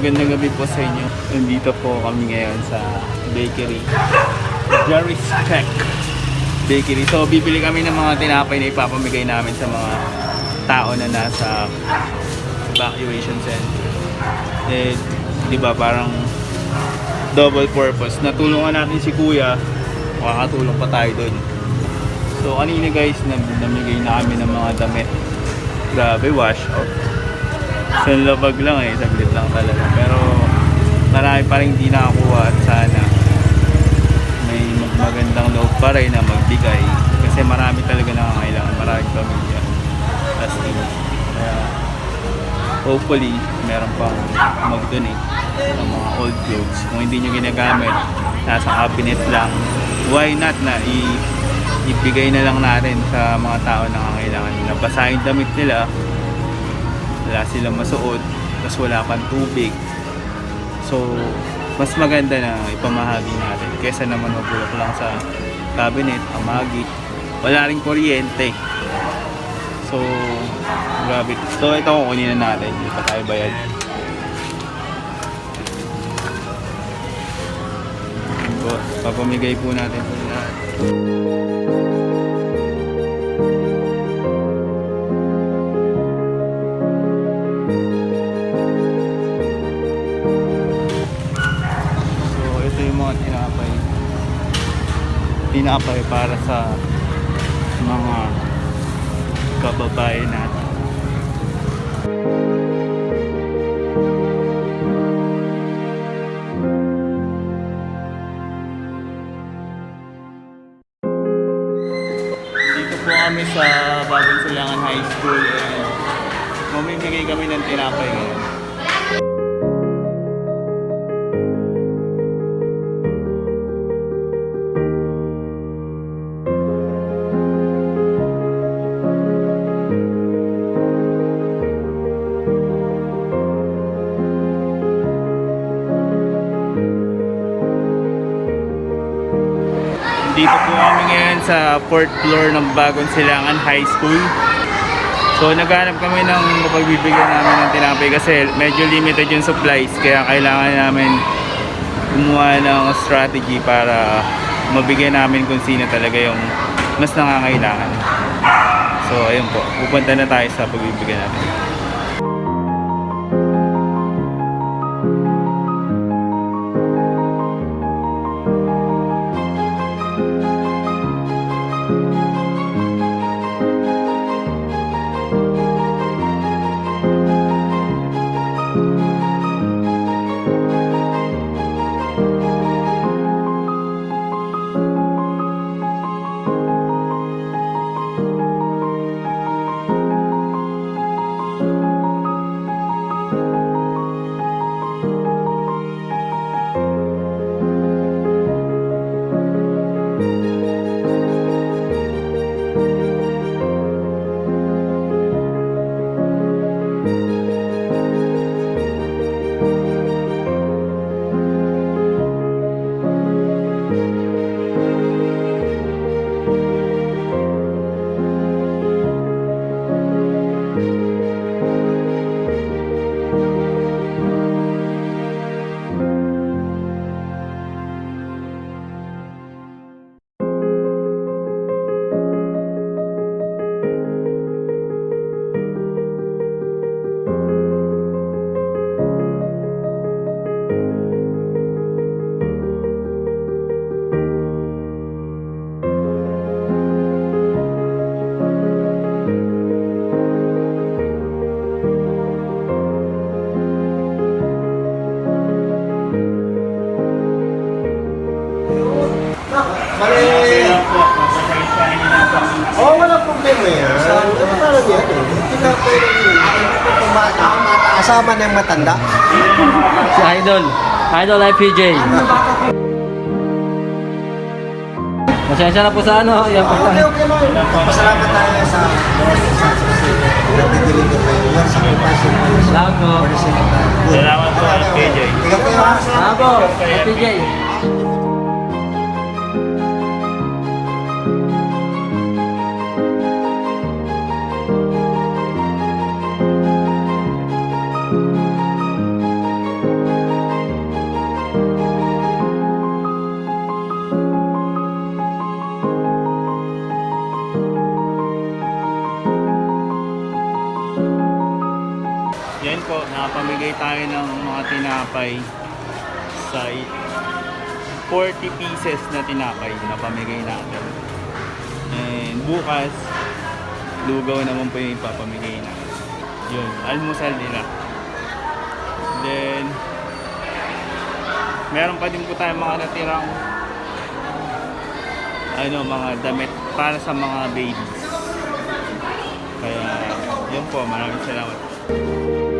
magandang gabi po sa inyo. Nandito po kami ngayon sa bakery. Jerry's Cake Bakery. So bibili kami ng mga tinapay na ipapamigay namin sa mga tao na nasa evacuation center. Eh, di ba parang double purpose. Natulungan natin si Kuya, makakatulong pa tayo doon. So kanina guys, namigay na kami ng mga damit. Grabe, wash out. Sanlabag lang eh, saglit lang talaga. Pero marami pa rin hindi nakakuha at sana may magandang loob pa rin na magbigay. Kasi marami talaga nangangailangan, maraming pamilya. As in, kaya hopefully meron pang mag-donate ng mga old clothes. Kung hindi nyo ginagamit, nasa cabinet lang, why not na ibigay na lang natin sa mga tao na nangangailangan. Nabasahin damit nila, wala silang masuot, tapos wala pang tubig. So mas maganda na ipamahagi natin kesa naman mabulok lang sa cabinet, amagi, wala ring kuryente. So grabe. So ito kukunin na natin, hindi pa tayo bayad. So, papamigay po natin po lahat. Tinapay para sa mga kababayan natin. Dito po kami sa Bagong Silangan High School and mamimigay kami ng tinapay ngayon. Dito po kami ngayon sa 4th floor ng Bagong Silangan High School. So naghanap kami ng mapagbibigyan namin ng tinapay kasi medyo limited yung supplies, kaya kailangan namin gumawa ng strategy para mabigyan namin kung sino talaga yung mas nangangailangan. So ayun po, pupunta na tayo sa pagbibigyan natin. Oo, wala problema yan. Ano parang yan eh. Hindi na pwedeng kasama na yung matanda. Si Idol. Idol IPJ. Pasensya na po sa ano. Yan po. Okay lang. Pasalamat tayo sa nagdideliver kayo. Yan sa compassion. Salamat po. Salamat po, PJ. Ikaw kayo ha? Salamat po, IPJ. pamigay tayo ng mga tinapay sa 40 pieces na tinapay na pamigay natin. And bukas, lugaw naman po yung ipapamigay natin. Yun, almusal nila. Then, meron pa din po tayong mga natirang mga damit para sa mga babies. Kaya, yun po, maraming salamat.